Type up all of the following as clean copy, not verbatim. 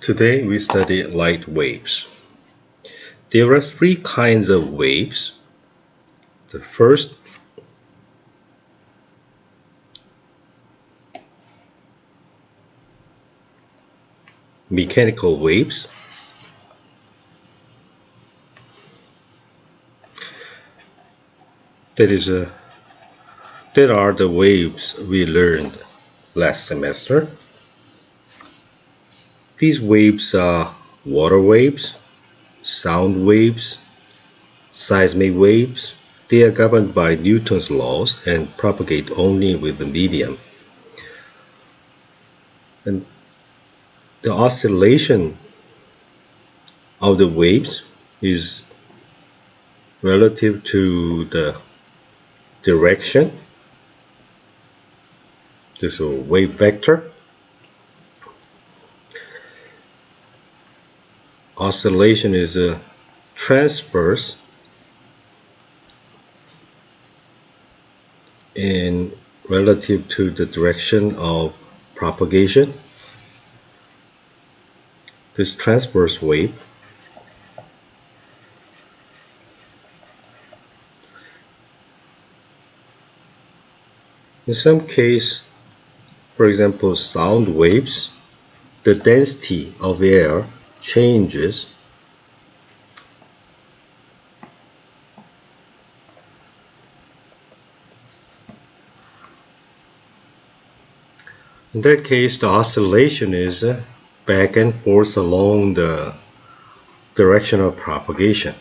Today we study light waves. There are three kinds of waves. The first, mechanical waves. That are the waves we learned last semester. These waves are water waves, sound waves, seismic waves. They are governed by Newton's laws and propagate only with the medium. And the oscillation of the waves is relative to the direction. This is a wave vector. Oscillation is a transverse in relative to the direction of propagation. This transverse wave in some case, for example, sound waves, the density of air changes in that case. The oscillation is back and forth along the direction of propagation.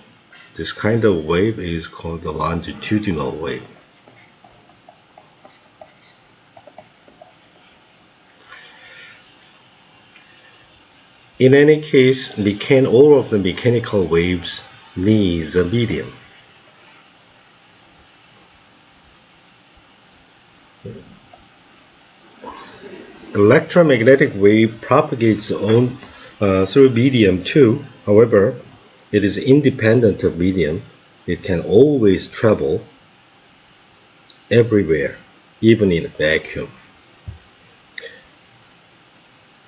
This kind of wave is called the longitudinal wave. In any case, all of the mechanical waves needs a medium. Electromagnetic wave propagates through medium too. However, it is independent of medium. It can always travel everywhere, even in a vacuum.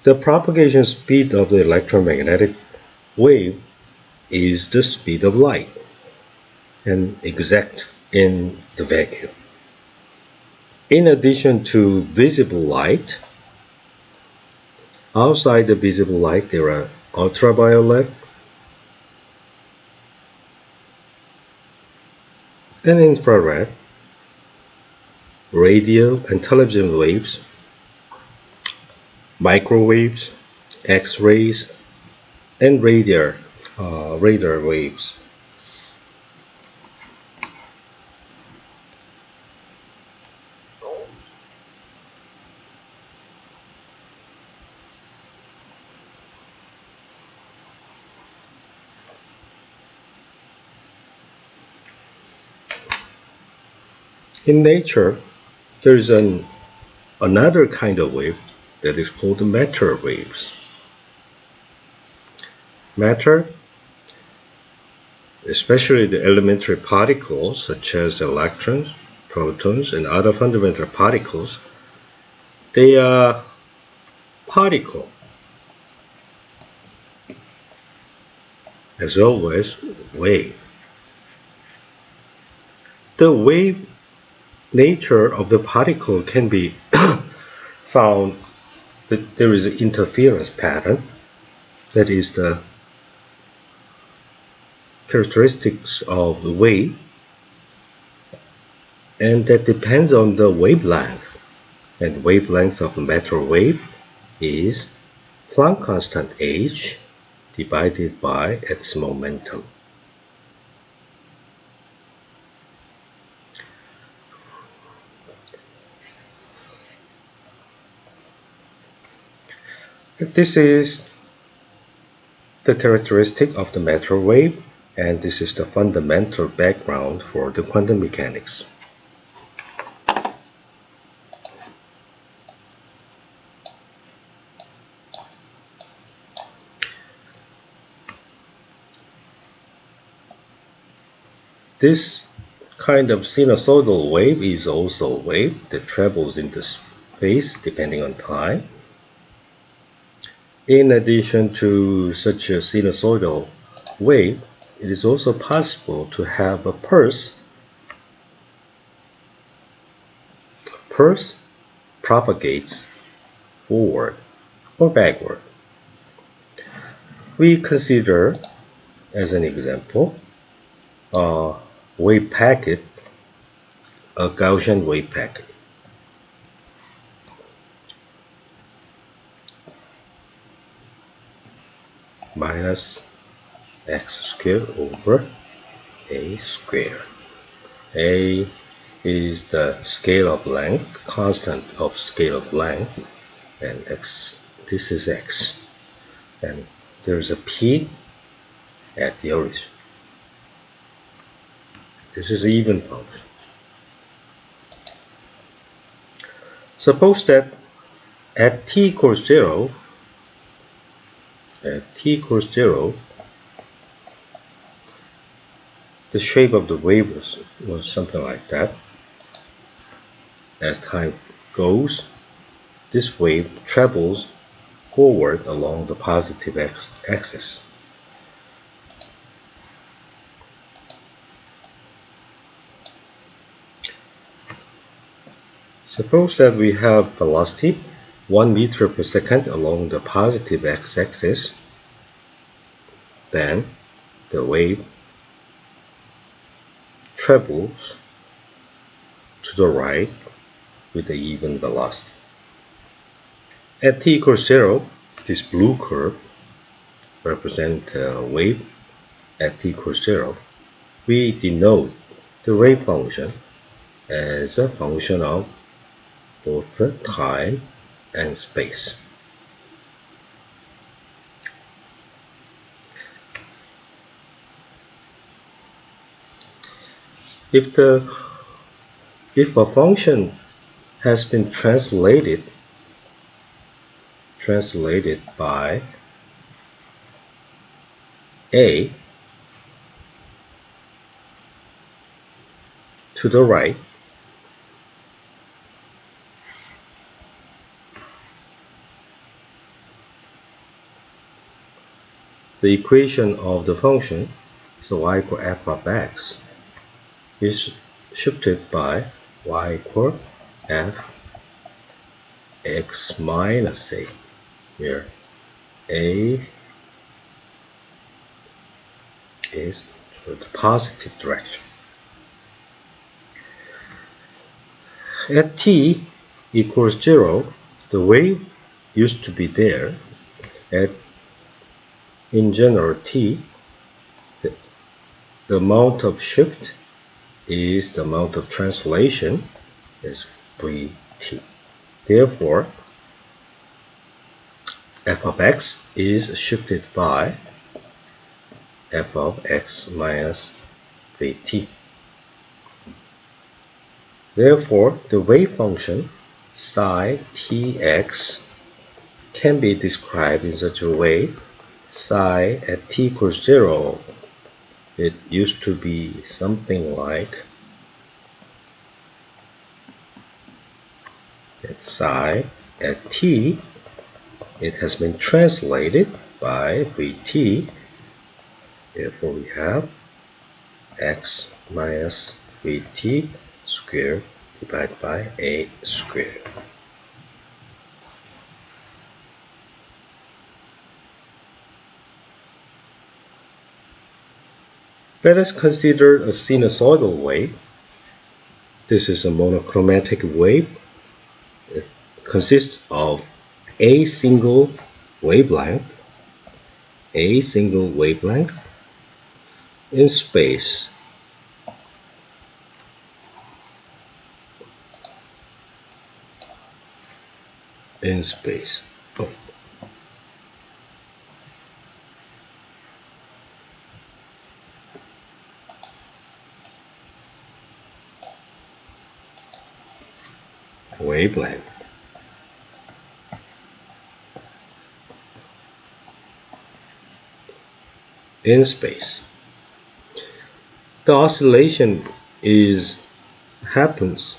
The propagation speed of the electromagnetic wave is the speed of light, and exact in the vacuum. In addition to visible light, outside the visible light there are ultraviolet and infrared, radio and television waves, microwaves, X-rays, and radar waves. In nature, there is another kind of wave that is called matter waves. Matter, especially the elementary particles such as electrons, protons, and other fundamental particles, they are particle. As always, wave. The wave nature of the particle can be found that there is an interference pattern. That is the characteristics of the wave, and that depends on the wavelength. And wavelength of the matter wave is Planck constant h divided by its momentum. This is the characteristic of the matter wave, and this is the fundamental background for the quantum mechanics. This kind of sinusoidal wave is also a wave that travels into space depending on time. In addition to such a sinusoidal wave, it is also possible to have a pulse. Pulse propagates forward or backward. We consider, as an example, a wave packet, a Gaussian wave packet. Minus x squared over a squared. A is the scale of length, constant of scale of length, and x, this is x. And there's a p at the origin. This is an even function. Suppose that at t equals 0, the shape of the wave was something like that. As time goes, this wave travels forward along the positive axis. Suppose that we have velocity 1 meter per second along the positive x-axis, then the wave travels to the right with the even velocity. At t equals 0, this blue curve represents the wave at t equals 0. We denote the wave function as a function of both time and space. If a function has been translated by a to the right, the equation of the function, so y equal f of x, is shifted by y equal f x minus a, where a is toward the positive direction. At t equals 0, the wave used to be there. In general t, the amount of shift is the amount of translation is vt. Therefore, f of x is shifted by f of x minus vt. Therefore, the wave function psi tx can be described in such a way: psi at t equals 0, it used to be something like that. Psi at t, it has been translated by vt. Therefore, we have x minus vt squared divided by a squared. Let us consider a sinusoidal wave. This is a monochromatic wave. It consists of a single wavelength in space. Wavelength. In space. The oscillation happens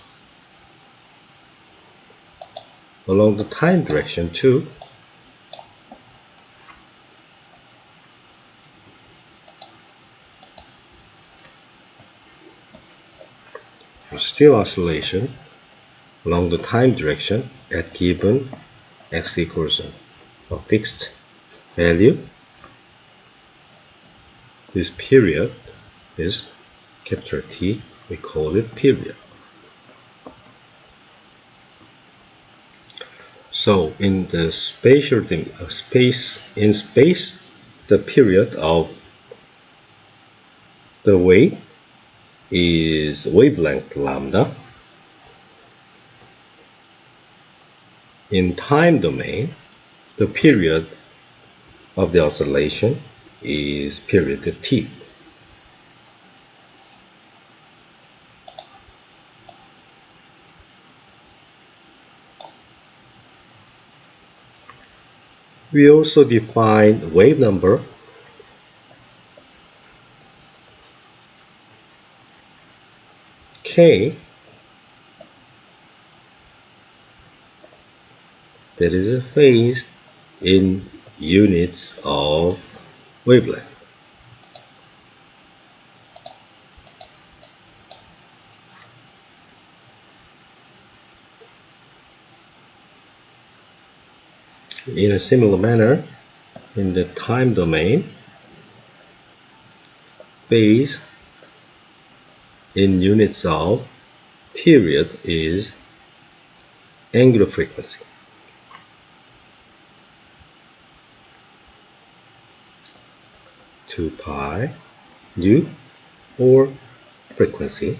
along the time direction too. still oscillation along the time direction at given x equals a fixed value. This period is capital T. We call it period. So in the space, the period of the wave is wavelength lambda. In time domain, the period of the oscillation is period t. We also define wave number k, that is a phase in units of wavelength. In a similar manner, in the time domain, phase in units of period is angular frequency. Two pi u, or frequency.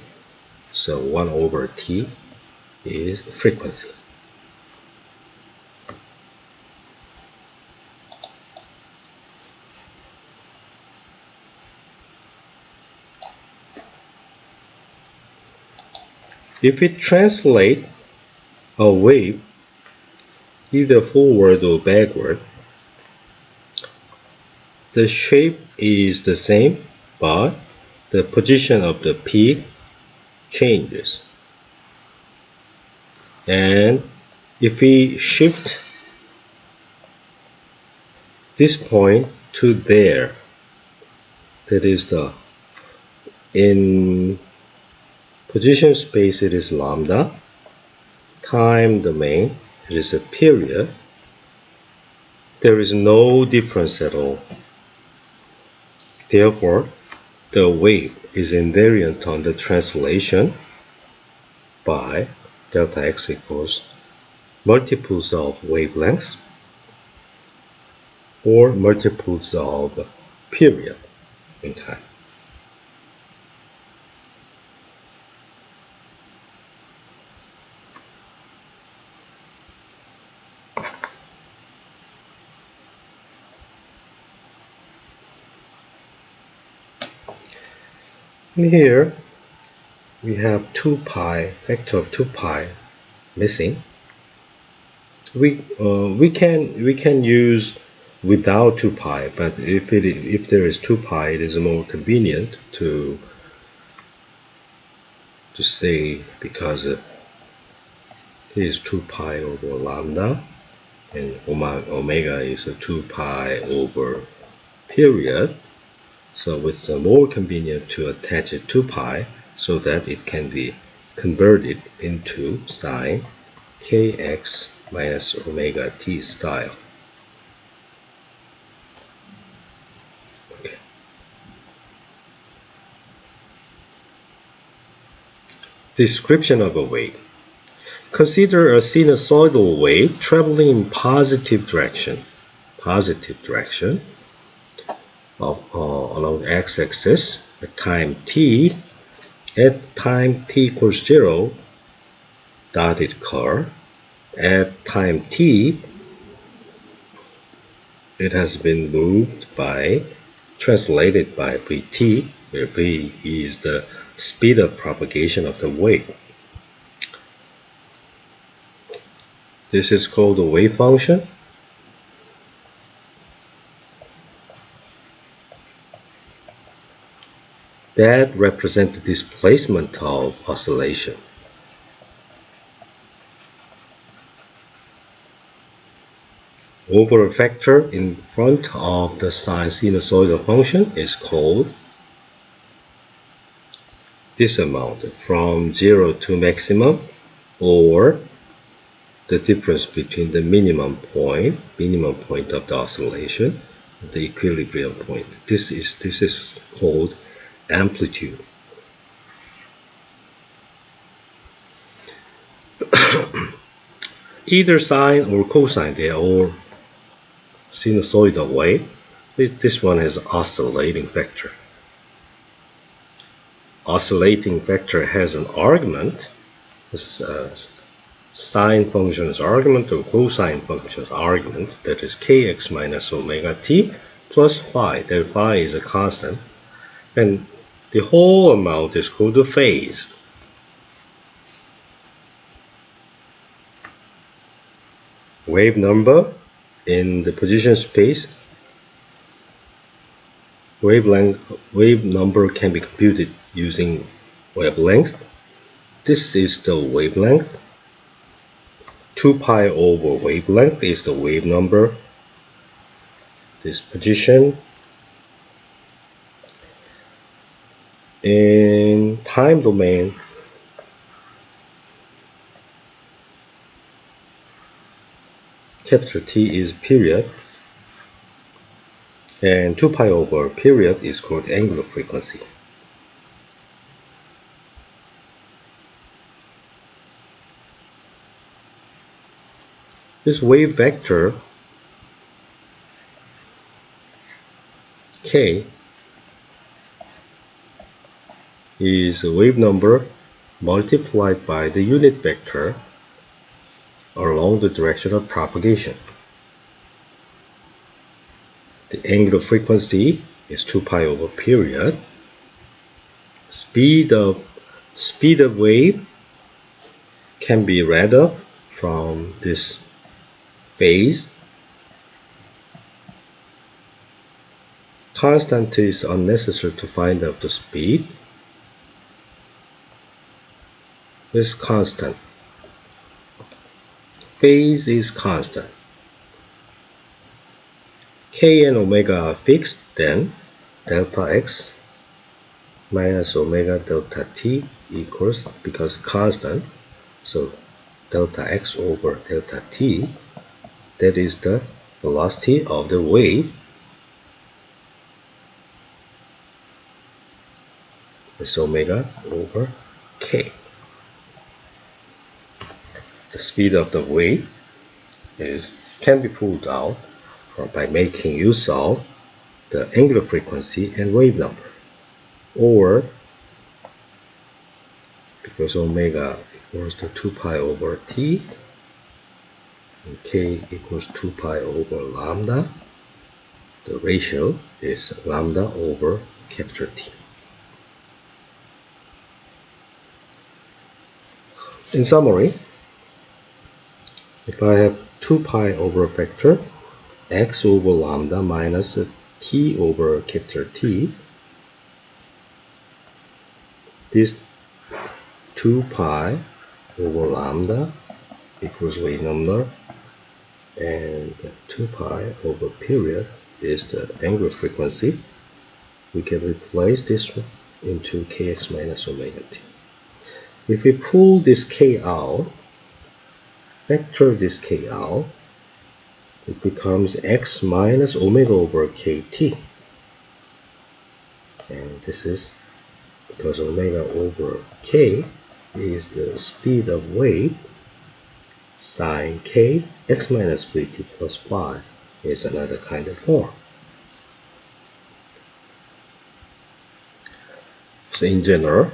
So 1 over t is frequency. If we translate a wave either forward or backward, the shape is the same, but the position of the peak changes. And if we shift this point to there, that is in position space it is lambda, time domain it is a period, there is no difference at all. Therefore, the wave is invariant on the translation by delta x equals multiples of wavelengths or multiples of period in time. And here we have 2 pi, factor of 2 pi missing. We can use without 2 pi, but if there is 2 pi, it is more convenient to say, because it is 2 pi over lambda, and omega is a 2 pi over period. So it's more convenient to attach a 2 pi so that it can be converted into sine kx minus omega t style. Okay. Description of a wave. Consider a sinusoidal wave traveling in positive direction along the x-axis at time t. At time t equals 0, dotted curve. At time t, it has been translated by vt, where v is the speed of propagation of the wave. This is called the wave function. That represents the displacement of oscillation. Over a factor in front of the sine sinusoidal function is called this amount from 0 to maximum, or the difference between the minimum point of the oscillation, and the equilibrium point. This is called amplitude. Either sine or cosine, they are all sinusoidal wave. This one has oscillating vector. Oscillating vector has an argument, sine function's argument or cosine function's argument, that is kx minus omega t plus phi. That phi is a constant, and the whole amount is called the phase. Wave number in the position space, wave number can be computed using wavelength. This is the wavelength. 2 pi over wavelength is the wave number. This position. In time domain, capital T is period, and 2 pi over period is called angular frequency. This wave vector k is a wave number multiplied by the unit vector along the direction of propagation. The angular frequency is 2 pi over period. Speed of wave can be read up from this phase. Constant is unnecessary to find out the speed. Is constant. Phase is constant. K and omega are fixed, then delta x minus omega delta t equals, because constant, so delta x over delta t, that is the velocity of the wave. It's omega over k. The speed of the wave can be pulled out by making use of the angular frequency and wave number, or because omega equals to 2 pi over t and k equals 2 pi over lambda, the ratio is lambda over capital T. In summary, if I have 2 pi over vector x over lambda minus t over capital T, this 2 pi over lambda equals wave number, and 2 pi over period is the angular frequency. We can replace this into kx minus omega t. If we pull this k out, vector this k out, it becomes x minus omega over kt. And this is because omega over k is the speed of wave. Sine k, x minus vt plus phi is another kind of form. So in general,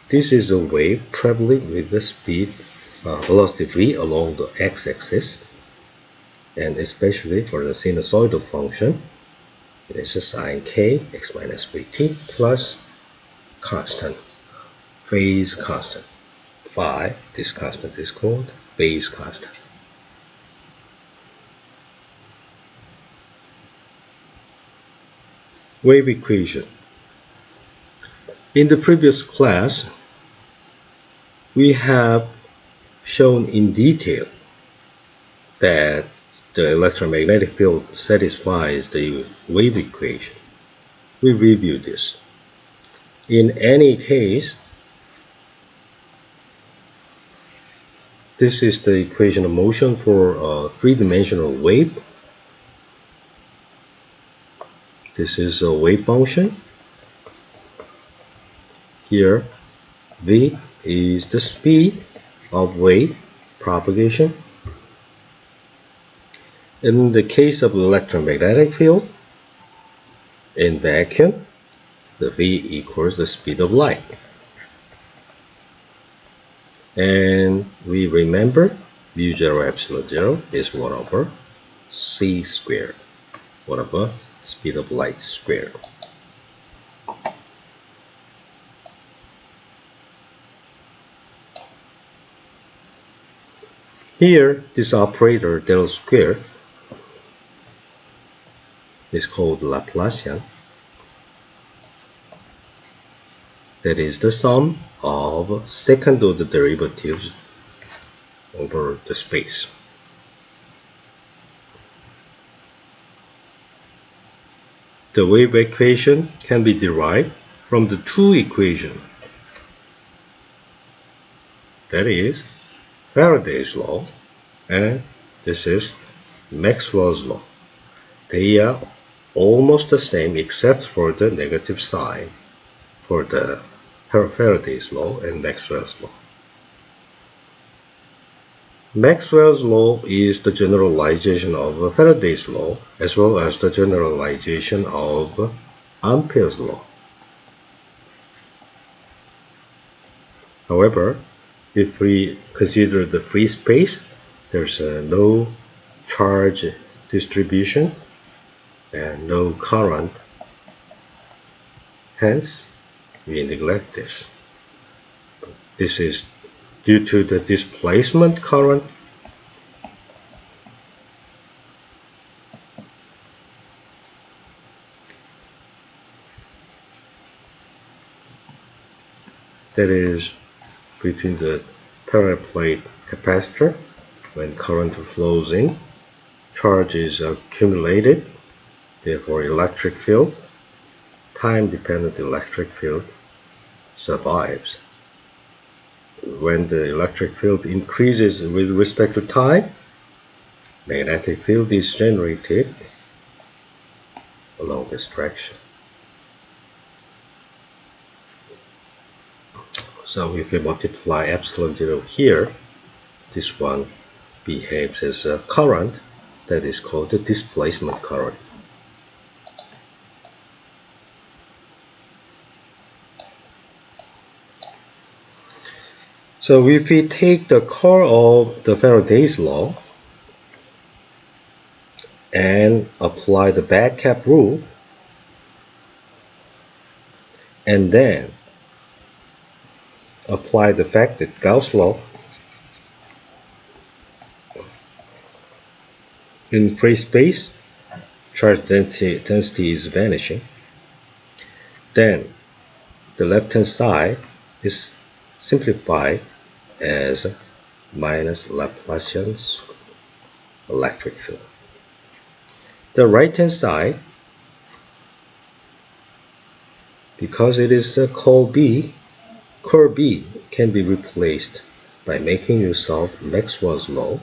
this is a wave traveling with the speed, velocity v along the x-axis, and especially for the sinusoidal function, it is a sine k, x minus vt plus constant, phase constant, phi. This constant is called phase constant. Wave equation. In the previous class, we have shown in detail that the electromagnetic field satisfies the wave equation. we review this. In any case, this is the equation of motion for a three-dimensional wave. This is a wave function. Here, v is the speed of wave propagation. In the case of electromagnetic field, in vacuum, the v equals the speed of light. And we remember mu 0 epsilon 0 is 1 over c squared, 1 over speed of light squared. Here, this operator del square is called Laplacian. That is the sum of second order derivatives over the space. The wave equation can be derived from the two equations. That is Faraday's law, and this is Maxwell's law. They are almost the same except for the negative sign for the Faraday's law and Maxwell's law. Maxwell's law is the generalization of Faraday's law as well as the generalization of Ampere's law. However, if we consider the free space, there's no charge distribution and no current. Hence, we neglect this. This is due to the displacement current. That is between the parallel plate capacitor. When current flows in, charge is accumulated, therefore electric field, time-dependent electric field, survives. When the electric field increases with respect to time, magnetic field is generated along this direction. So if we multiply epsilon 0 here, this one behaves as a current that is called the displacement current. So if we take the core of the Faraday's law and apply the back cap rule, and then apply the fact that Gauss' law in free space, charge density is vanishing, then the left-hand side is simplified as minus Laplacian's electric field. The right-hand side, because it is a curl B can be replaced by making use of Maxwell's law.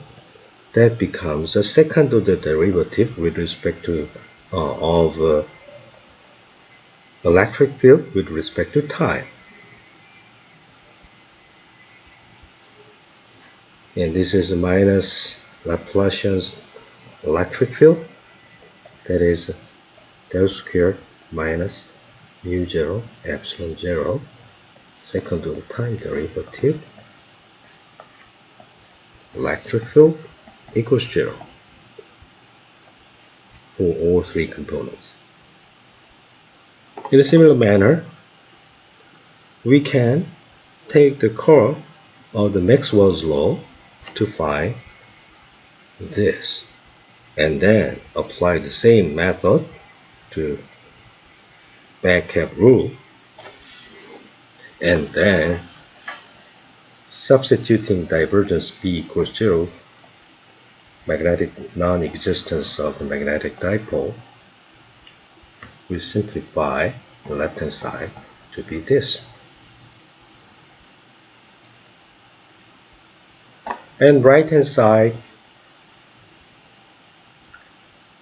That becomes a second order derivative with respect to of electric field with respect to time. And this is minus Laplacian's electric field, that is del squared minus mu 0 epsilon 0, second order time derivative, electric field equals 0 for all three components. In a similar manner, we can take the curl of the Maxwell's law to find this, and then apply the same method to back cap rule, and then substituting divergence B equals 0, magnetic non-existence of the magnetic dipole, we simplify the left-hand side to be this. And right-hand side,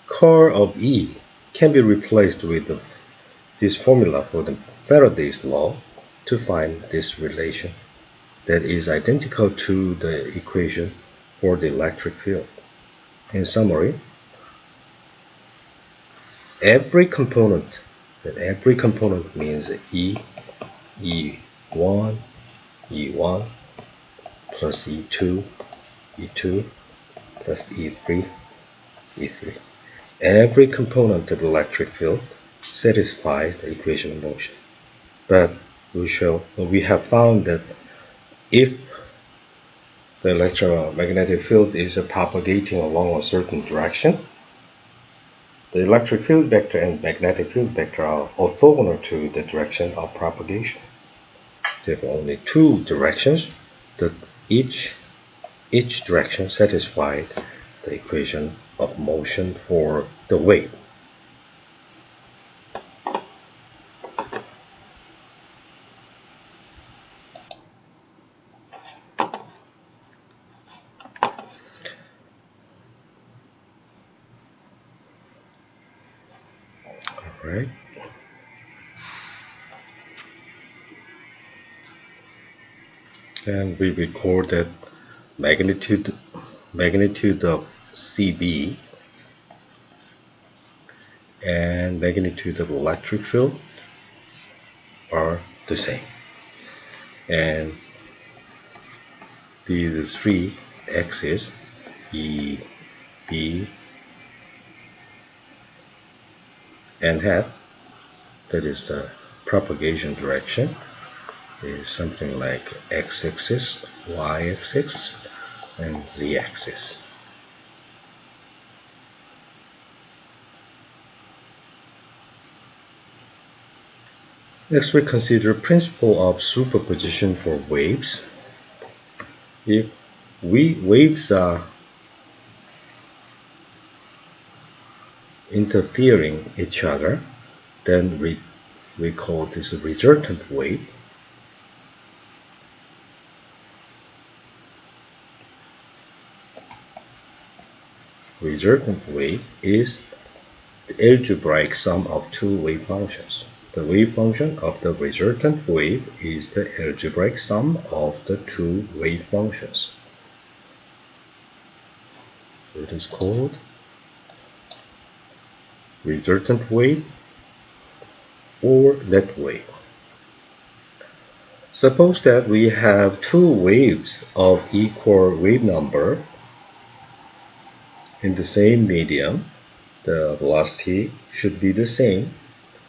curl of E can be replaced with this formula for the Faraday's law to find this relation that is identical to the equation for the electric field. In summary, every component means E1, E1 plus E2, E2 plus E3, E3. Every component of the electric field satisfies the equation of motion. But we have found that if the electromagnetic field is propagating along a certain direction, the electric field vector and magnetic field vector are orthogonal to the direction of propagation. There are only two directions, that each direction satisfies the equation of motion for the wave. Alright. And we record that magnitude of CB and magnitude of electric field are the same. And these three axes, E, B, and hat, that is the propagation direction, is something like x-axis, y-axis, and z-axis. Next, we consider principle of superposition for waves. If waves are interfering each other, then we call this a resultant wave. Resultant wave is the algebraic sum of two wave functions. The wave function of the resultant wave is the algebraic sum of the two wave functions. So it is called resultant wave or net wave. Suppose that we have two waves of equal wave number in the same medium. The velocity should be the same.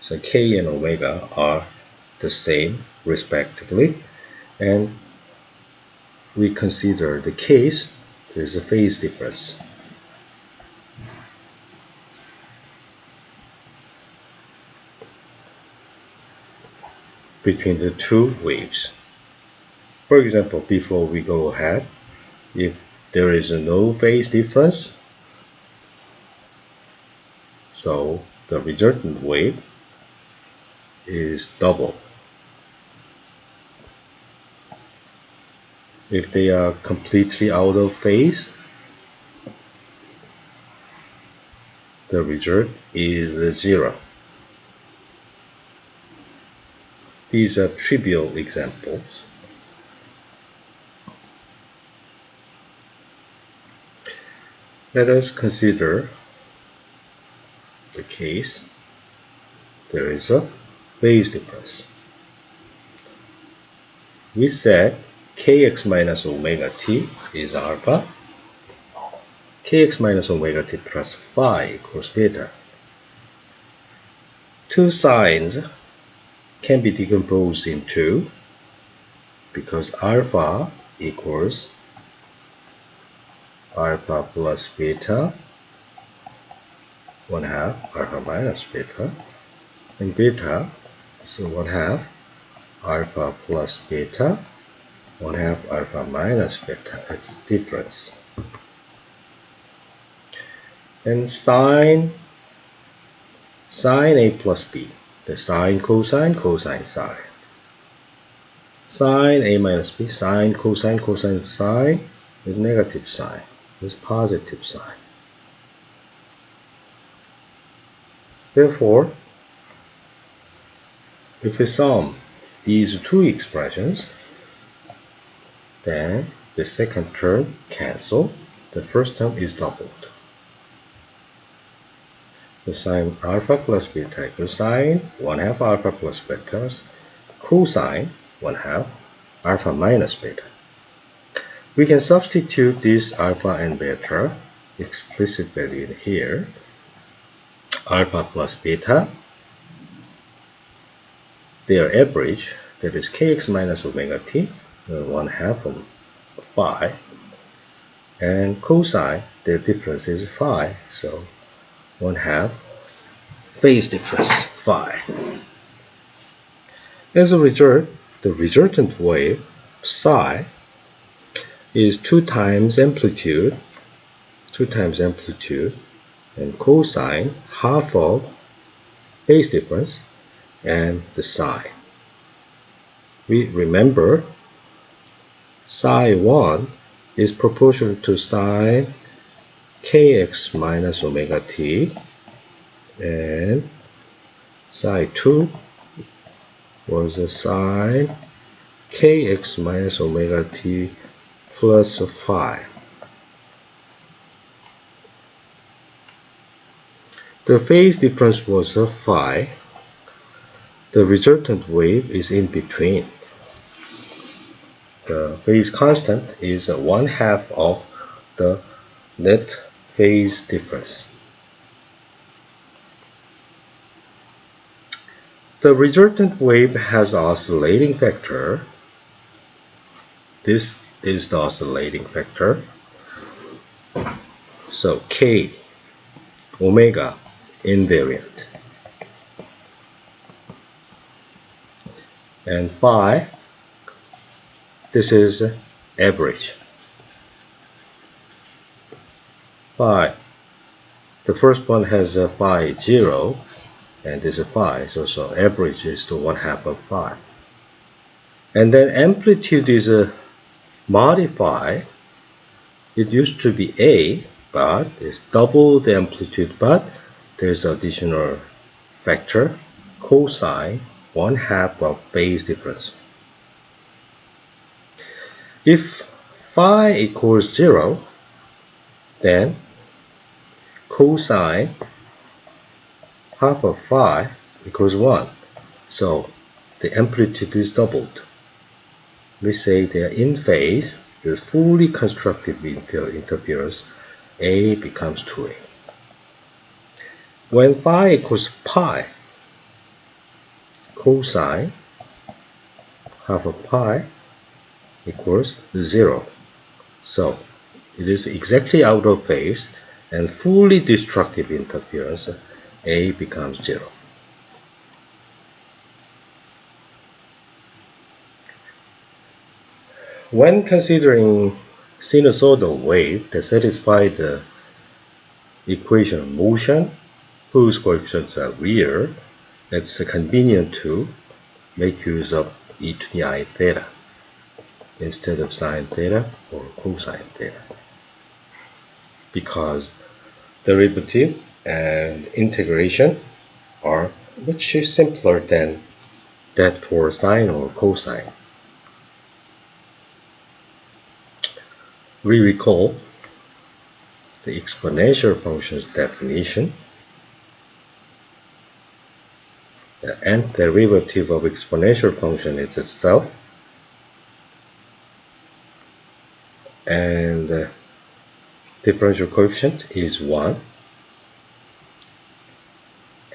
So k and omega are the same respectively. And we consider the case there is a phase difference. Between the two waves. For example, before we go ahead, if there is no phase difference, so the resultant wave is double. If they are completely out of phase, the result is 0. These are trivial examples. Let us consider the case there is a phase difference. We said kx minus omega t is alpha, kx minus omega t plus phi equals beta. Two signs can be decomposed into, because alpha equals alpha plus beta, 1/2 alpha minus beta, and beta is 1/2 alpha plus beta, 1/2 alpha minus beta. That's the difference. And sine sine A plus B, the sine, cosine, cosine, sine. Sine A minus B, sine, cosine, cosine, sine, with negative sign, with positive sign. Therefore, if we sum these two expressions, then the second term cancel, the first term is doubled. The sine alpha plus beta equals sine 1/2 alpha plus beta, cosine 1/2 alpha minus beta. We can substitute this alpha and beta explicit value in here. Alpha plus beta, their average, that is kx minus omega t, 1/2 of phi, and cosine, their difference is phi, so 1/2 phase difference phi. As a result, the resultant wave psi is 2 times amplitude, and cosine half of phase difference and the psi. We remember psi 1 is proportional to sine kx minus omega t, and psi 2 was a sine kx minus omega t plus phi. The phase difference was a phi. The resultant wave is in between. The phase constant is 1/2 of the net phase difference. The resultant wave has oscillating factor. This is the oscillating factor. So K, omega, invariant. And phi, this is average. Phi, the first one has a phi 0, and this is phi, so average is to 1/2 of phi. And then amplitude is modified. It used to be A, but it's double the amplitude, but there's additional factor, cosine 1/2 of phase difference. If phi equals 0, then cosine half of phi equals 1. So the amplitude is doubled. We say they are in phase. The fully constructed interference, A becomes 2A. When phi equals pi, cosine half of pi equals 0. So it is exactly out of phase, and fully destructive interference, A becomes 0. When considering sinusoidal wave that satisfy the equation of motion, whose coefficients are real, it's convenient to make use of e to the I theta instead of sine theta or cosine theta, because derivative and integration are much simpler than that for sine or cosine. We recall the exponential function's definition. The nth derivative of exponential function is itself, and the differential coefficient is 1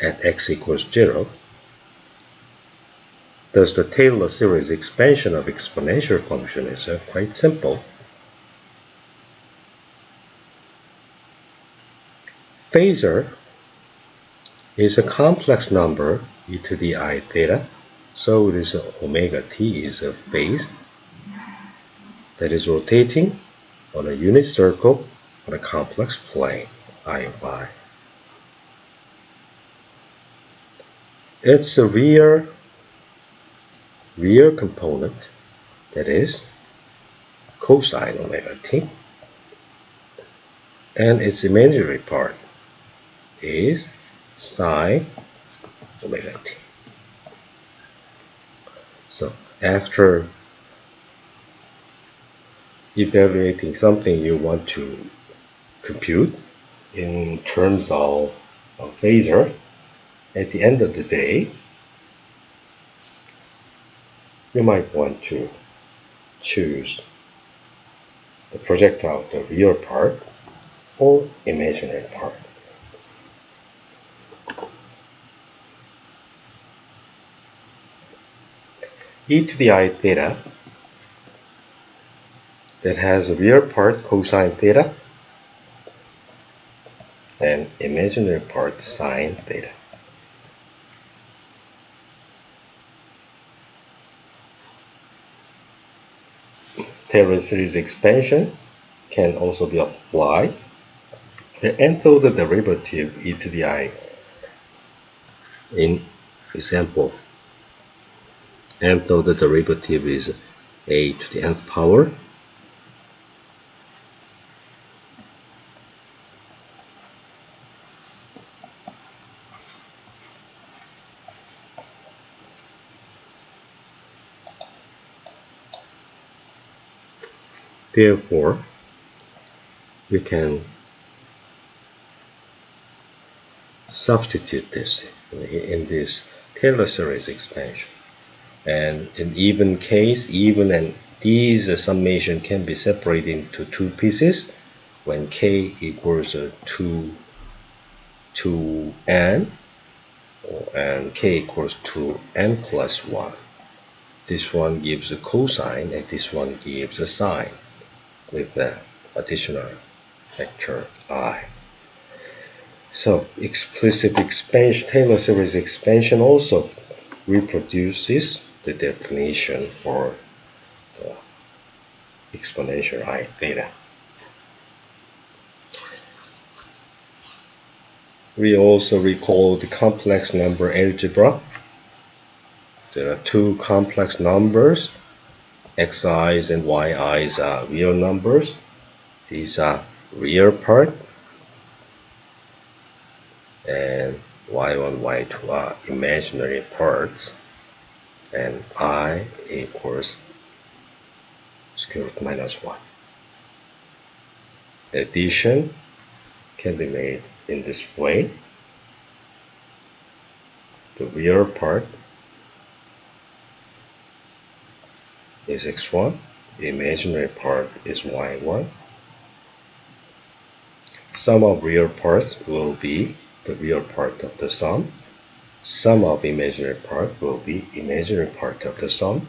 at x equals 0. Thus the Taylor series expansion of exponential function is quite simple. Phasor is a complex number e to the I theta, so it is omega t is a phase that is rotating on a unit circle on a complex plane, I of I. It's a real component, that is cosine omega t, and its imaginary part is sine omega t. So after evaluating something you want to compute in terms of a phasor, at the end of the day, you might want to choose the projectile, the real part, or imaginary part. E to the I theta that has a real part cosine theta and imaginary part sine theta. Taylor series expansion can also be applied. The nth order derivative e to the I in example, nth order derivative is a to the nth power. Therefore, we can substitute this in this Taylor series expansion. And in even case, even and these summation can be separated into two pieces when k equals 2 to n, and k equals to n plus 1. This one gives a cosine and this one gives a sine with the additional vector I. So explicit expansion, Taylor series expansion also reproduces the definition for the exponential I theta. We also recall the complex number algebra. There are two complex numbers, xi's and yi's are real numbers. These are real part, and y1, y2 are imaginary parts, and I equals square root minus 1. Addition can be made in this way. The real part is x1, the imaginary part is y1. Sum of real parts will be the real part of the sum. Sum of imaginary part will be imaginary part of the sum.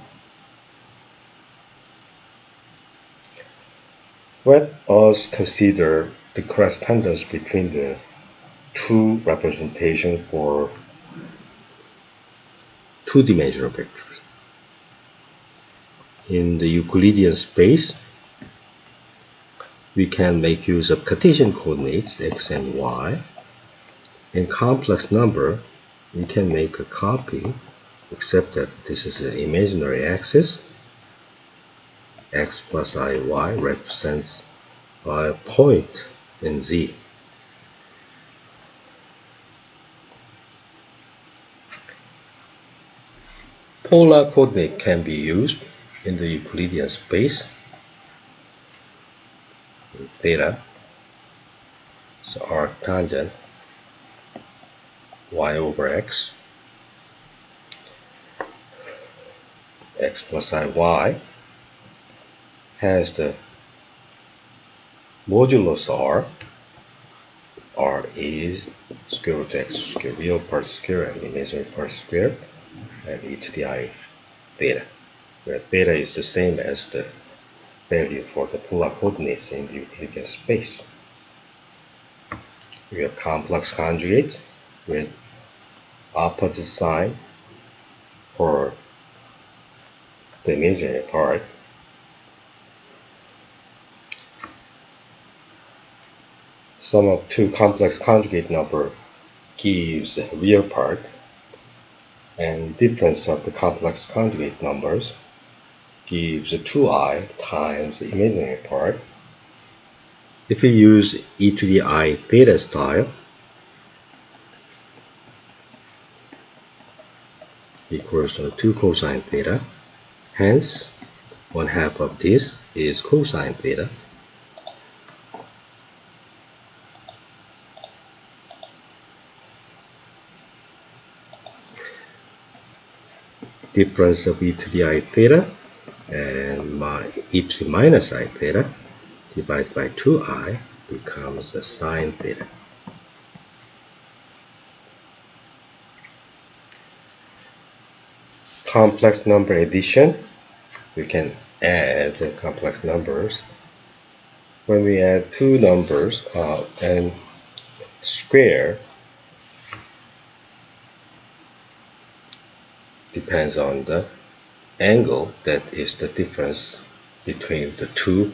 Let us consider the correspondence between the two representations for two-dimensional vectors. In the Euclidean space, we can make use of Cartesian coordinates x and y. In complex number, we can make a copy, except that this is an imaginary axis. X plus iy represents a point in z. Polar coordinate can be used in the Euclidean space. Theta, so arc tangent y over x, x plus iy has the modulus r. R is square root x square, real part square and imaginary part square, and e to the I theta, where theta is the same as the value for the polar coordinates in the Euclidean space. We have complex conjugate with opposite sign for the imaginary part. Sum of two complex conjugate number gives a real part. and difference of the complex conjugate numbers gives 2i times the imaginary part. If we use e to the I theta style, equals to 2 cosine theta. Hence, 1/2 of this is cosine theta. Difference of e to the I theta and e to the minus I theta divided by 2i becomes a sine theta. Complex number addition, we can add the complex numbers. When we add two numbers and square, depends on the angle that is the difference between the two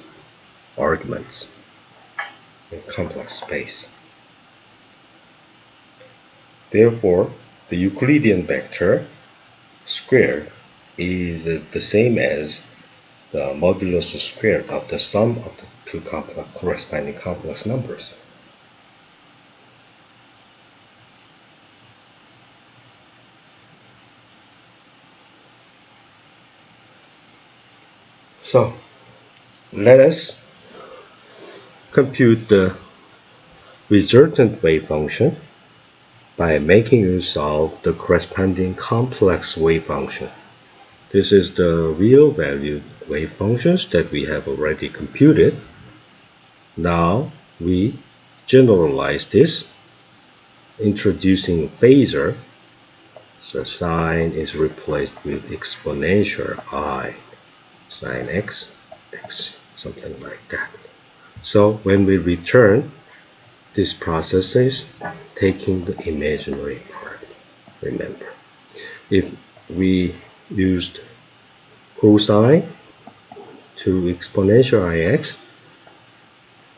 arguments in complex space. Therefore, the Euclidean vector squared is the same as the modulus squared of the sum of the two corresponding complex numbers. So, let us compute the resultant wave function by making use of the corresponding complex wave function. This is the real valued wave functions that we have already computed. Now we generalize this, introducing phasor. So sine is replaced with exponential I, sine x, something like that. So when we return, this process is taking the imaginary part. Remember, if we used cosine to exponential ix,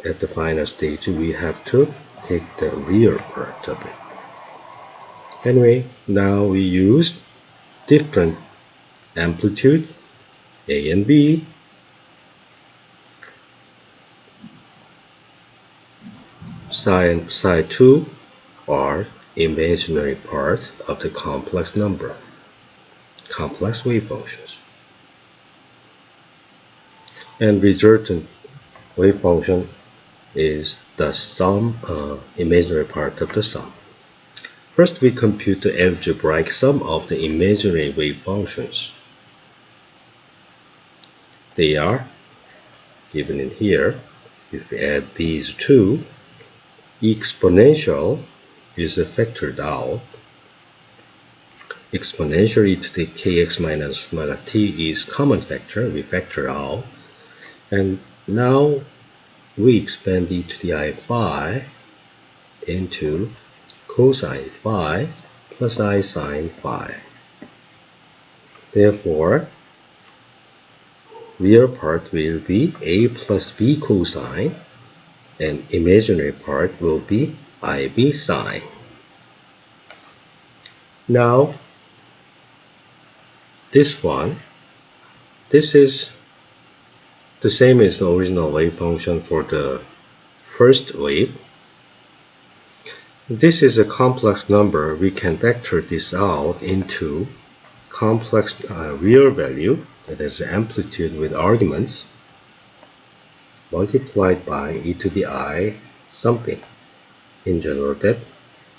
at the final stage we have to take the real part of it. Anyway, now we use different amplitude A and B. Psi and psi2 are imaginary parts of the complex number, complex wave functions. And resultant wave function is the sum, imaginary part of the sum. First, we compute the algebraic sum of the imaginary wave functions. They are given in here. If we add these two, exponential is factored out. Exponential e to the kx minus omega t is common factor. We factor out. And now we expand e to the I phi into cosine phi plus I sine phi. Therefore, real part will be a plus b cosine, and imaginary part will be ib sine. Now, this is the same as the original wave function for the first wave. This is a complex number. We can vector this out into complex real value, that is amplitude with arguments, multiplied by e to the I something. In general, that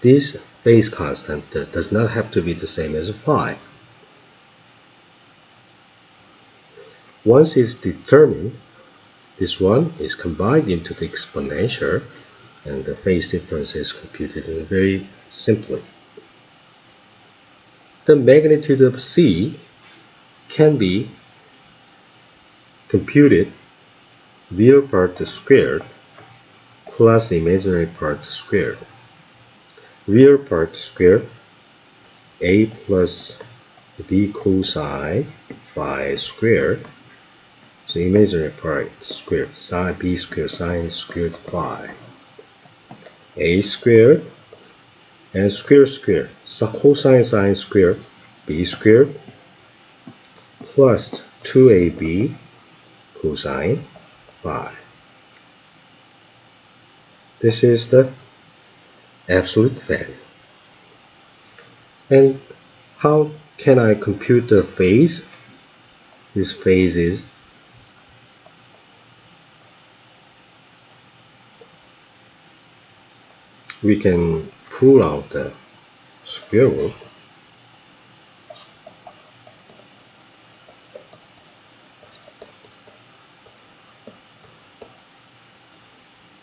this phase constant does not have to be the same as phi. Once it's determined, this one is combined into the exponential, and the phase difference is computed very simply. The magnitude of C can be computed real part squared plus imaginary part squared. Real part squared, a plus b cosine phi squared. So imaginary part squared, sine b squared sine squared phi. A squared and square, so cosine sine squared b squared plus 2ab cosine phi. This is the absolute value. And how can I compute the phase? This phase is we can pull out the square root.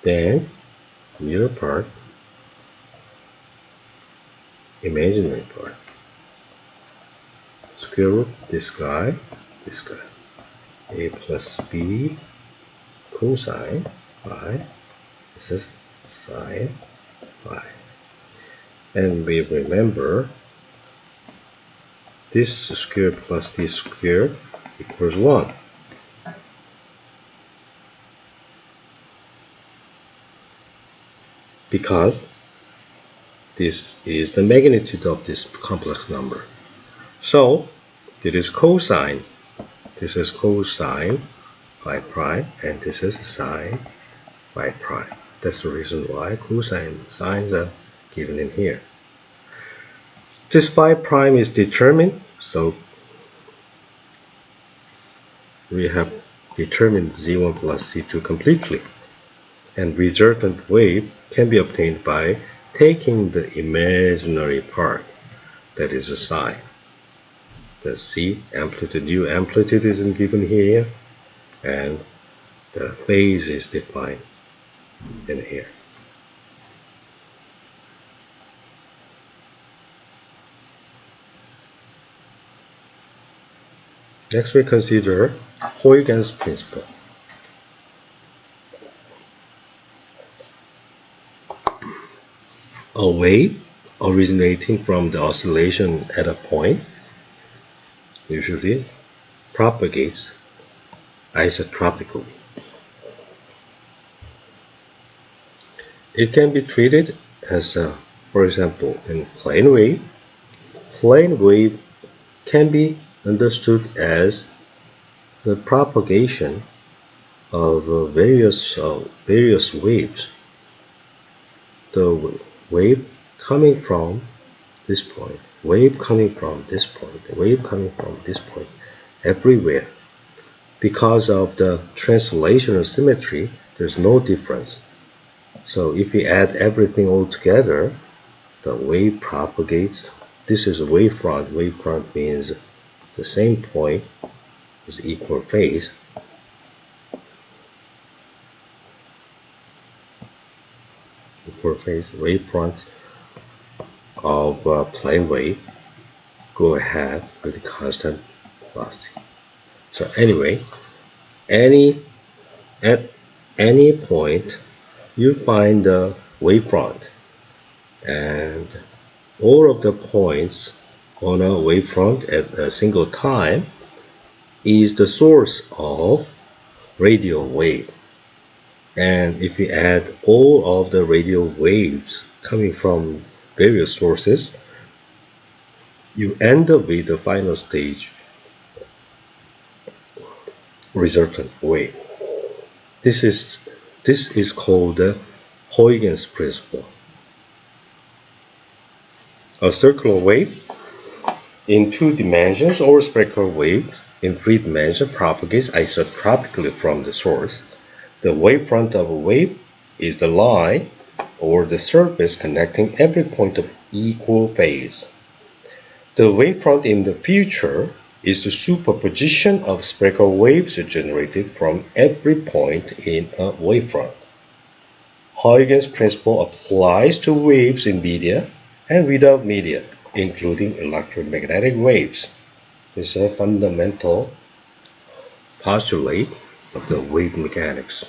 Then middle part, imaginary part. Square root this guy. A plus b cosine phi. This is sine phi. And we remember this square plus this square equals 1. Because this is the magnitude of this complex number. So this is cosine. This is cosine phi prime, and this is sine phi prime. That's the reason why cosine and sines are given in here. This phi prime is determined, so we have determined z1 plus z2 completely. And resultant wave can be obtained by taking the imaginary part, that is a sine. The C amplitude, new amplitude isn't given here, and the phase is defined in here. Next we consider Huygens Principle. A wave originating from the oscillation at a point usually propagates isotropically. It can be treated as, for example, in plane wave. Plane wave can be understood as the propagation of various waves. The wave coming from this point, wave coming from this point, wave coming from this point, everywhere. Because of the translational symmetry, there's no difference. So if we add everything all together, the wave propagates. This is a wavefront. Wavefront means the same point is equal phase. Equal phase wavefronts of plane wave go ahead with constant velocity. So anyway, at any point you find the wavefront, and all of the points on a wavefront at a single time is the source of radial wave. And if we add all of the radial waves coming from various sources, you end up with the final stage resultant wave. This is called the Huygens Principle. A circular wave in 2 dimensions or spherical wave in 3 dimensions propagates isotropically from the source. The wavefront of a wave is the line or the surface connecting every point of equal phase. The wavefront in the future is the superposition of spherical waves generated from every point in a wavefront. Huygens Principle applies to waves in media and without media, including electromagnetic waves. This is a fundamental postulate of the wave mechanics.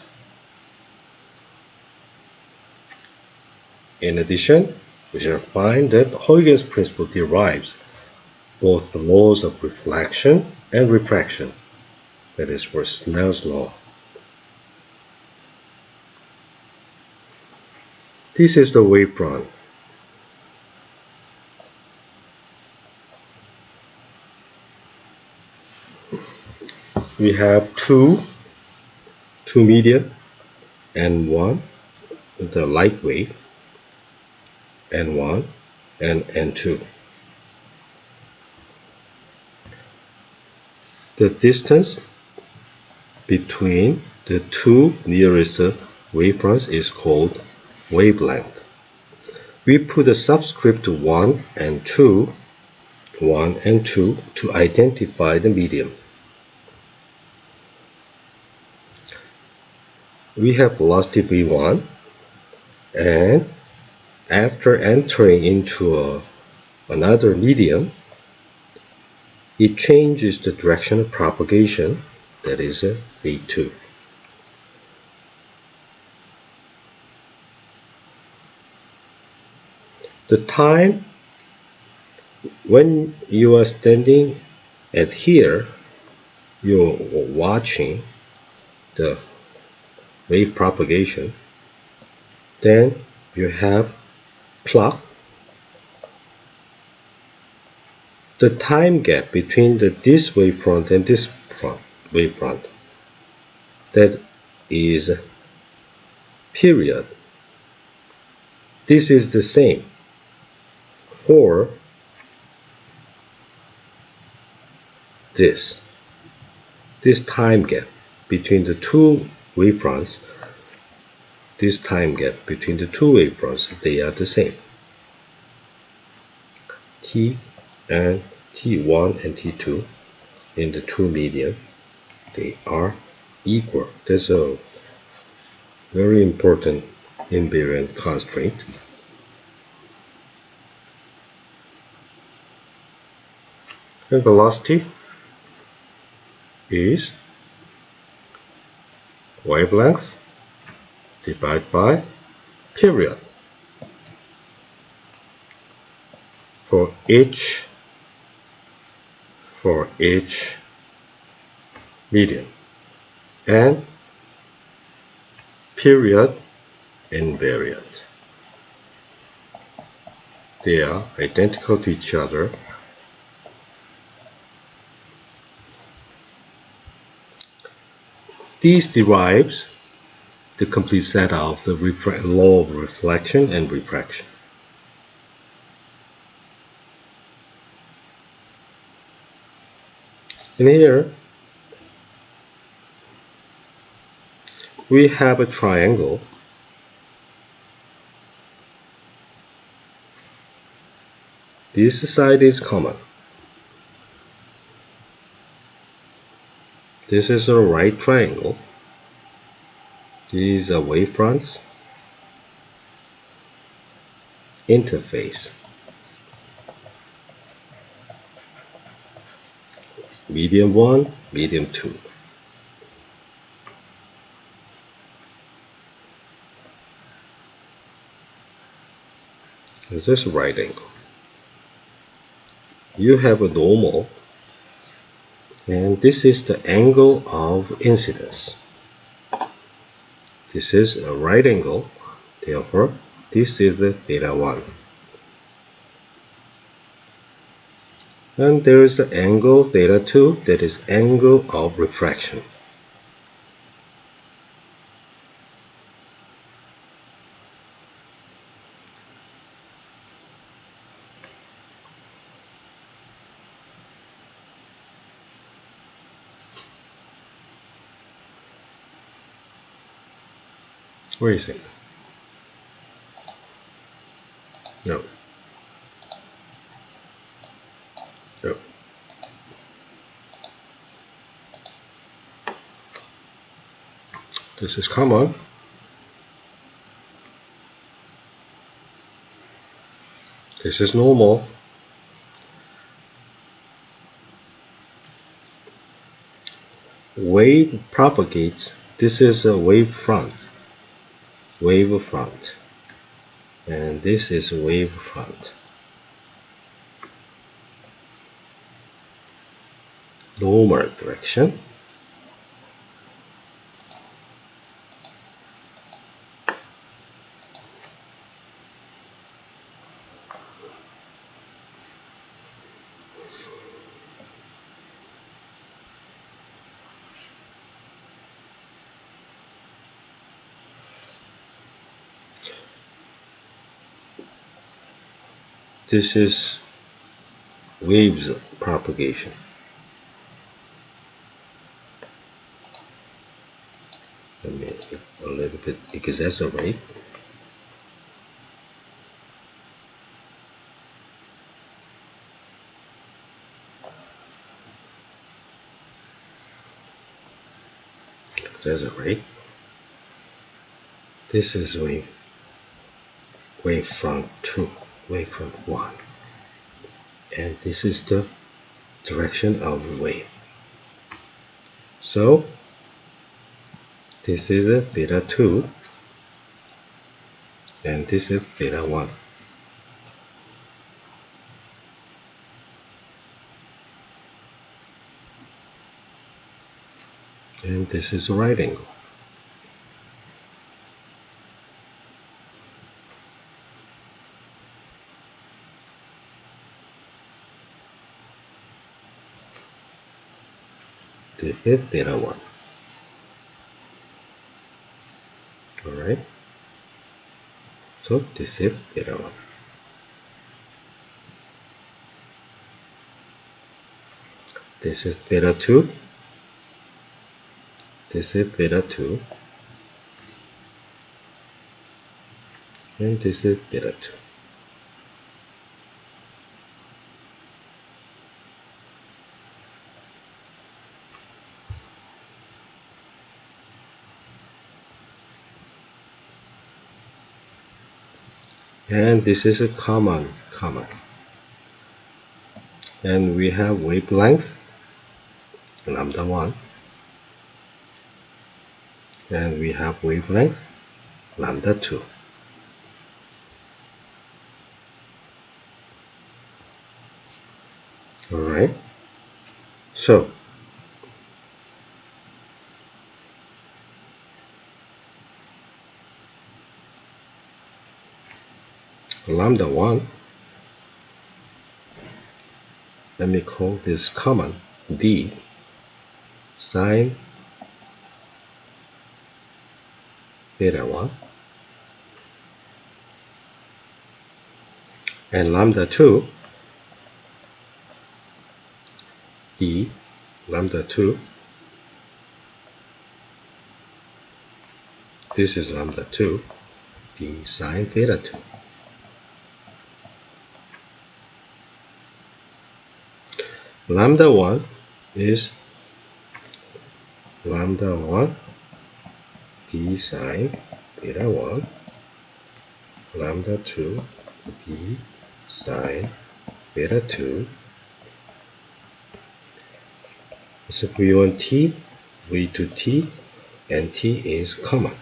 In addition, we shall find that Huygens Principle derives both the laws of reflection and refraction, that is for Snell's law. This is the wavefront. we have two medium, N1, the light wave, N1 and N2. The distance between the two nearest wavefronts is called wavelength. We put a subscript 1 and 2 to identify the medium. We have velocity v1, and after entering into another medium, it changes the direction of propagation, that is v2. The time when you are standing at here, you're watching the wave propagation, then you have plot the time gap between this wavefront and this wavefront. That is period. This is the same for this time gap between the two wavefronts. This time gap between the two wavefronts, they are the same. T and T1 and T2 in the two medium, they are equal. That's a very important invariant constraint. And velocity is wavelength divided by period for each medium, and period invariant. They are identical to each other. These derives the complete set of the law of reflection and refraction. And here we have a triangle. This side is common. This is a right triangle. These are wavefronts. Interface. Medium 1, medium 2. This is a right angle. You have a normal, and this is the angle of incidence. This is a right angle, therefore this is the theta 1. And there is the angle theta 2, that is angle of refraction. Where is it? No. No. This is common. This is normal. Wave propagates. This is a wave front. And this is wave front. Normal direction. This is waves propagation. Let me a little bit exaggerate. Exaggerate. This is wavefront 2, wavefront 1, and this is the direction of the wave. So this is a theta 2 and this is theta 1. And this is a right angle. This is theta 1. Alright. So this is theta 1. This is theta 2. This is theta 2. And this is theta 2. And this is a common. And we have wavelength lambda 1. And we have wavelength lambda 2. Alright. So lambda 1, let me call this common d sine theta 1, and lambda 2 d lambda 2, this is lambda 2 d sine theta 2. Lambda 1 is lambda 1 d sine theta 1, lambda 2 d sine theta 2. So V1 t, V2 t, and t is common.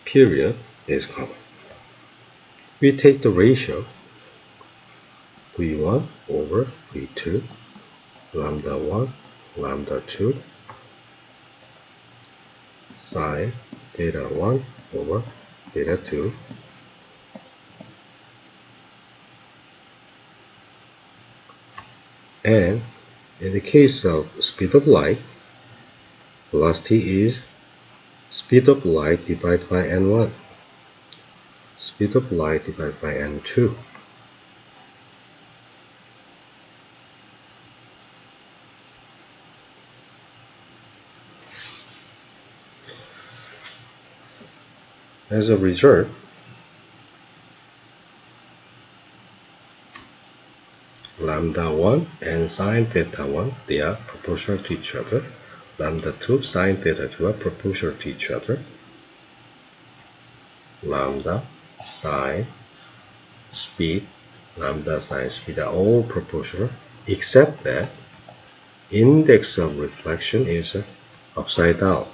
Period is common. We take the ratio V1 over V2, lambda 1, lambda 2, sine theta 1 over theta 2. And in the case of speed of light, velocity is speed of light divided by n1, speed of light divided by n2. As a result, lambda 1 and sine theta 1, they are proportional to each other. Lambda 2, sine theta 2 are proportional to each other. Lambda, sine, speed, lambda, sine, speed are all proportional, except that index of reflection is upside down.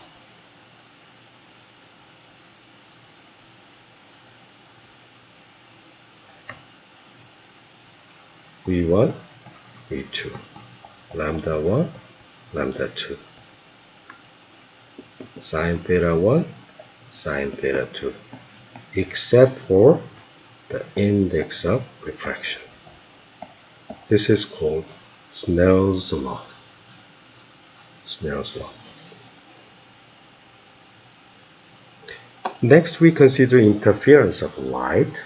V1, V2, lambda 1, lambda 2, sine theta 1, sine theta 2, except for the index of refraction. This is called Snell's law. Snell's law. Next, we consider interference of light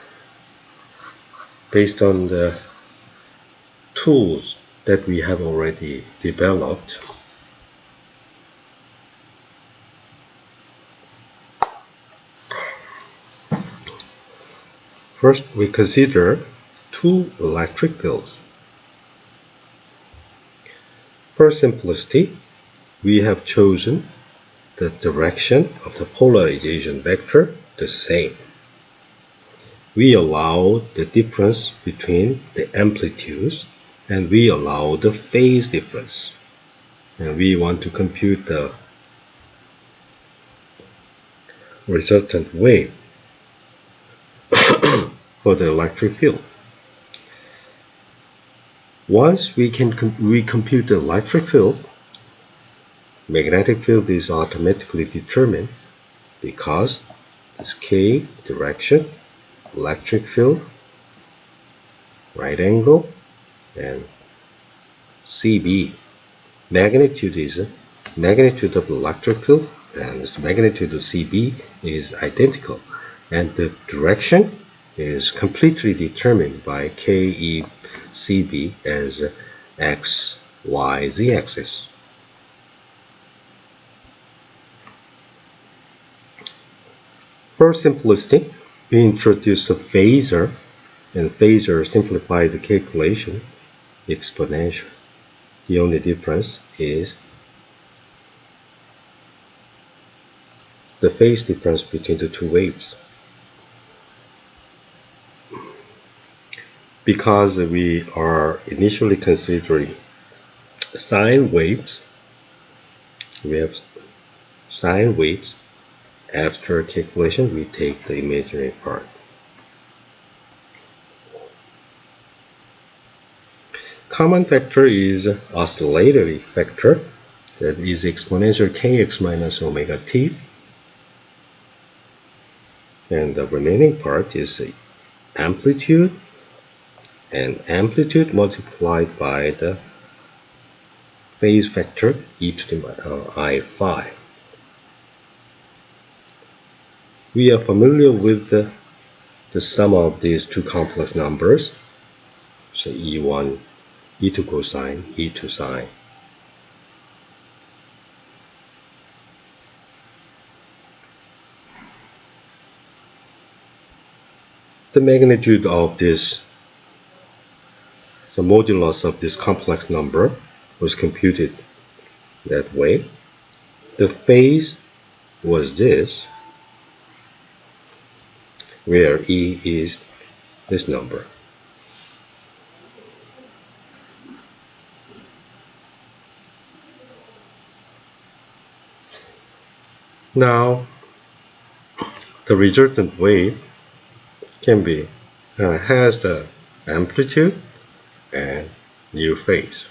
based on the tools that we have already developed. First, we consider two electric fields. For simplicity, we have chosen the direction of the polarization vector the same. We allow the difference between the amplitudes, and we allow the phase difference. And we want to compute the resultant wave for the electric field. Once we compute the electric field, magnetic field is automatically determined because this K direction, electric field, right angle, and CB. Magnitude is magnitude of the electric field, and this magnitude of CB is identical, and the direction is completely determined by KECB as x, y, z axis. For simplicity, we introduce a phasor, and phasor simplifies the calculation exponential. The only difference is the phase difference between the two waves. Because we are initially considering sine waves, we have sine waves. After calculation, we take the imaginary part. Common factor is oscillatory factor, that is exponential kx minus omega t, and the remaining part is amplitude, and amplitude multiplied by the phase factor e to the I phi. We are familiar with the sum of these two complex numbers, so E1, E2 cosine, E2 sine. The magnitude of this, the modulus of this complex number was computed that way. The phase was this, where E is this number. Now, the resultant wave can be has the amplitude and new phase.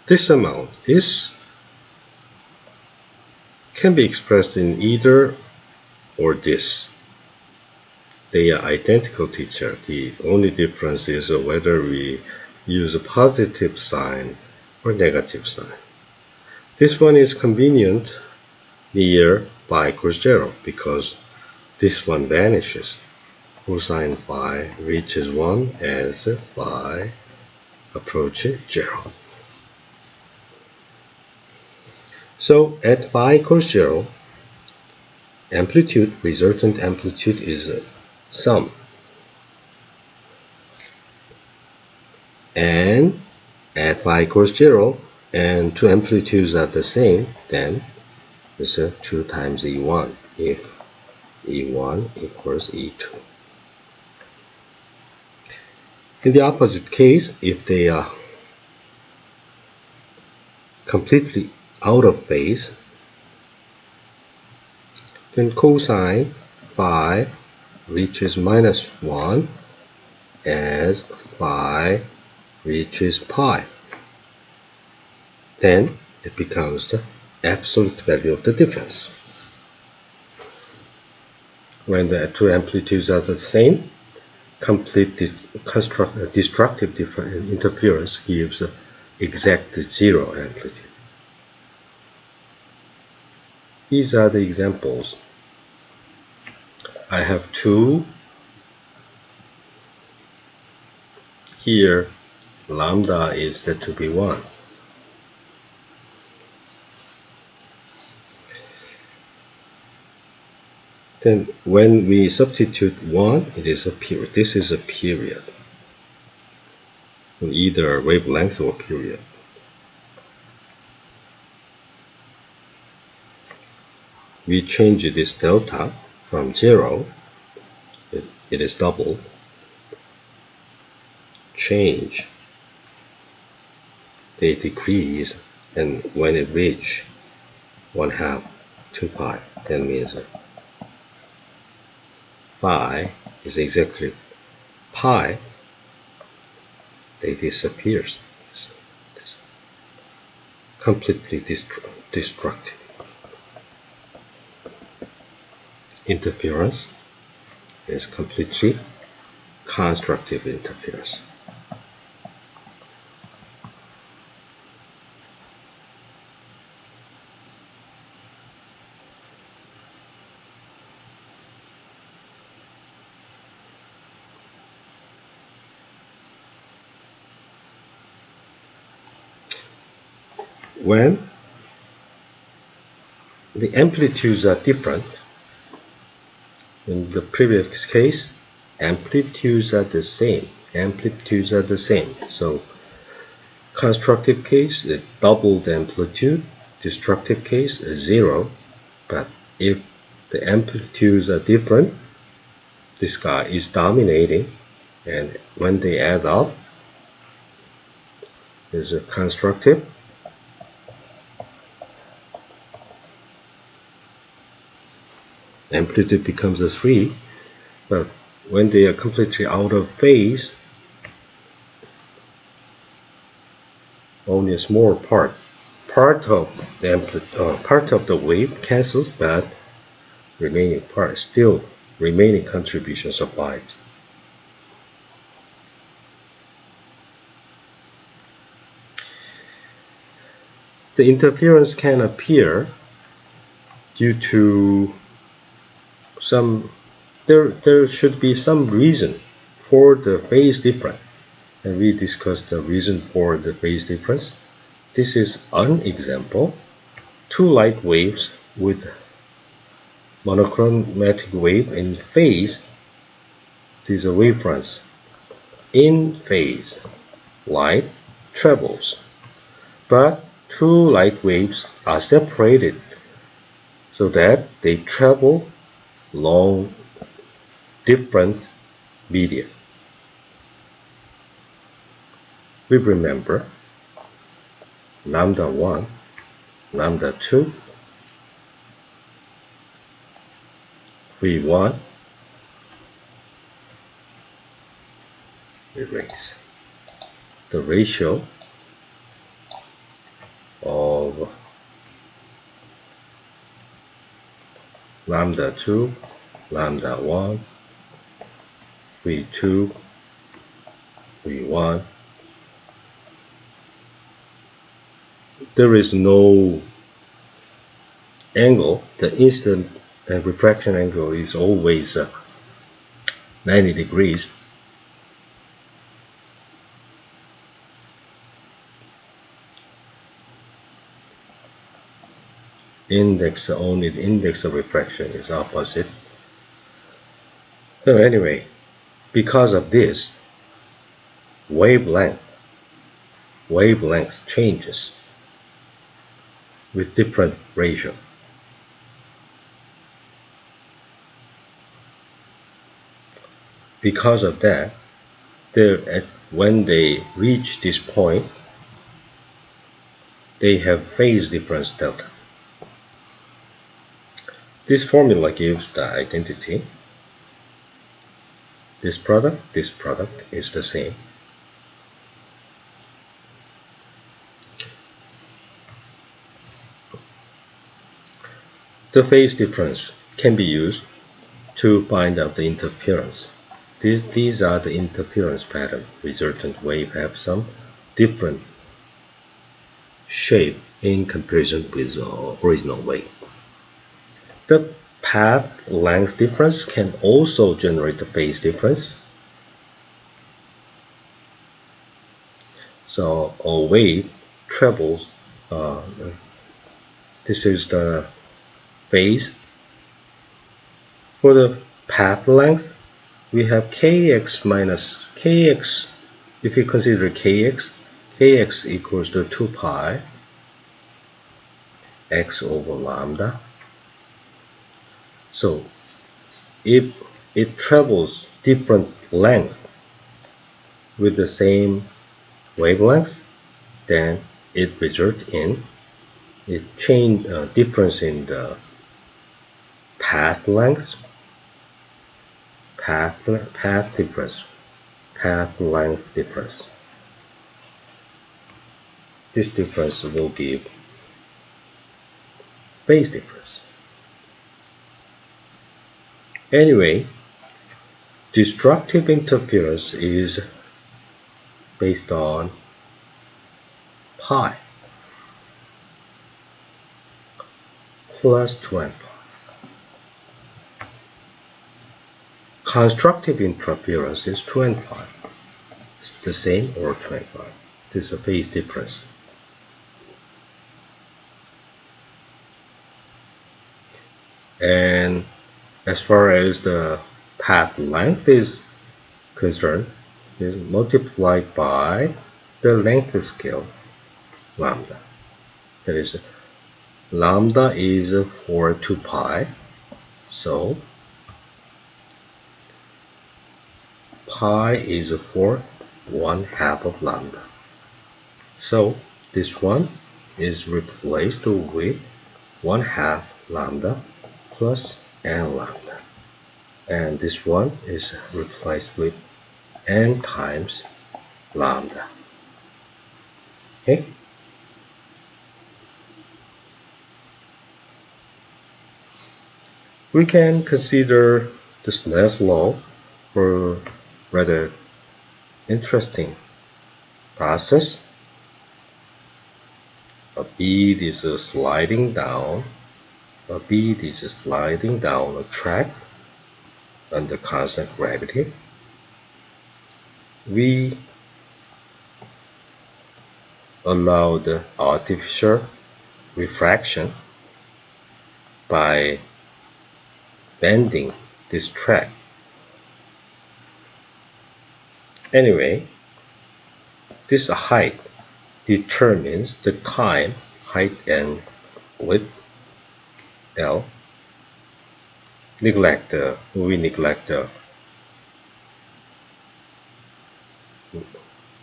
This amount can be expressed in either or this. They are identical to each other. The only difference is whether we use a positive sign or negative sign. This one is convenient near phi equals 0 because this one vanishes. Cosine phi reaches 1 as phi approaches 0. So at phi equals 0, amplitude, resultant amplitude is sum. And at phi equals 0, and two amplitudes are the same, then it's 2 times E1 if E1 equals E2. In the opposite case, if they are completely out of phase, then cosine phi reaches minus 1 as phi reaches pi. Then it becomes the absolute value of the difference. When the two amplitudes are the same, complete destructive interference gives exact zero amplitude. These are the examples. I have two. Here, lambda is said to be 1. Then when we substitute 1, it is a period. This is a period, either wavelength or period. We change this delta from 0, it is doubled. Change, they decrease, and when it reach 1/2, 2 pi, that means phi is exactly pi, they disappears. So it's completely destructive. Interference is completely constructive interference. When the amplitudes are different, in the previous case, amplitudes are the same. Amplitudes are the same. So constructive case, double the amplitude. Destructive case, 0. But if the amplitudes are different, this guy is dominating, and when they add up, is a constructive. Amplitude becomes a 3, but when they are completely out of phase, only a small part of the wave cancels, but remaining part still remaining contribution survives. The interference can appear due to there should be some reason for the phase difference, and we discussed the reason for the phase difference. This is an example. Two light waves with monochromatic wave in phase. These are wavefronts. In phase, light travels, but two light waves are separated so that they travel along different media. We remember lambda 1, lambda 2, V1, erase. The ratio of lambda 2, lambda 1, V2, V1. There is no angle. The incident and refraction angle is always 90 degrees. Only the index of refraction is opposite. So anyway, because of this, wavelength changes with different ratio. Because of that, when they reach this point, they have phase difference delta. This formula gives the identity. This product is the same. The phase difference can be used to find out the interference. These are the interference pattern. Resultant wave have some different shape in comparison with the original wave. The path length difference can also generate the phase difference. So a wave travels, this is the phase. For the path length, we have kx minus kx. If you consider kx equals to 2 pi x over lambda. So if it travels different length with the same wavelength, then it results in a difference in the path length, path length difference. This difference will give phase difference. Anyway, destructive interference is based on pi plus 2n pi. Constructive interference is 2n pi. It's the same or 2n pi. This is a phase difference. And as far as the path length is concerned, is multiplied by the length scale lambda. That is, lambda is for 2 pi, so pi is for 1/2 of lambda. So this one is replaced with 1/2 lambda plus n lambda. And this one is replaced with n times lambda. Okay? We can consider the Snell's law for rather interesting process. A bead is sliding down. A bead is sliding down a track under constant gravity. We allow the artificial refraction by bending this track. Anyway, this height determines the time, height and width, L. We neglect the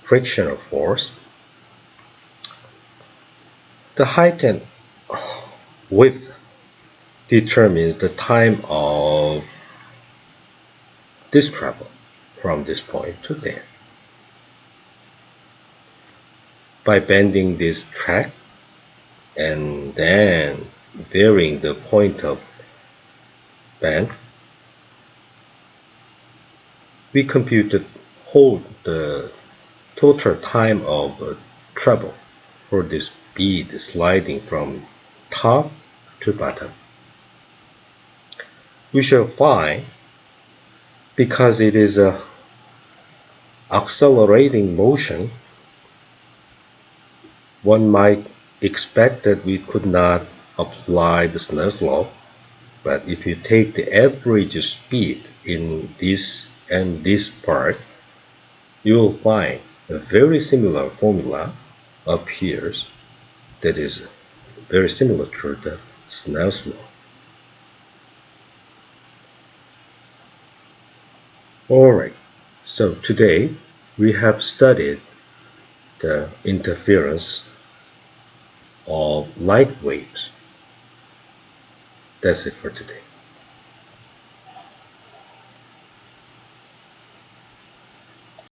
frictional force. The height and width determines the time of this travel from this point to there. By bending this track and then varying the point of bend, we computed the total time of travel for this bead sliding from top to bottom. We shall find, because it is a accelerating motion, one might expect that we could not apply the Snell's law, but if you take the average speed in this and this part, you will find a very similar formula appears that is very similar to the Snell's law. Alright, so today we have studied the interference of light waves. That's it for today.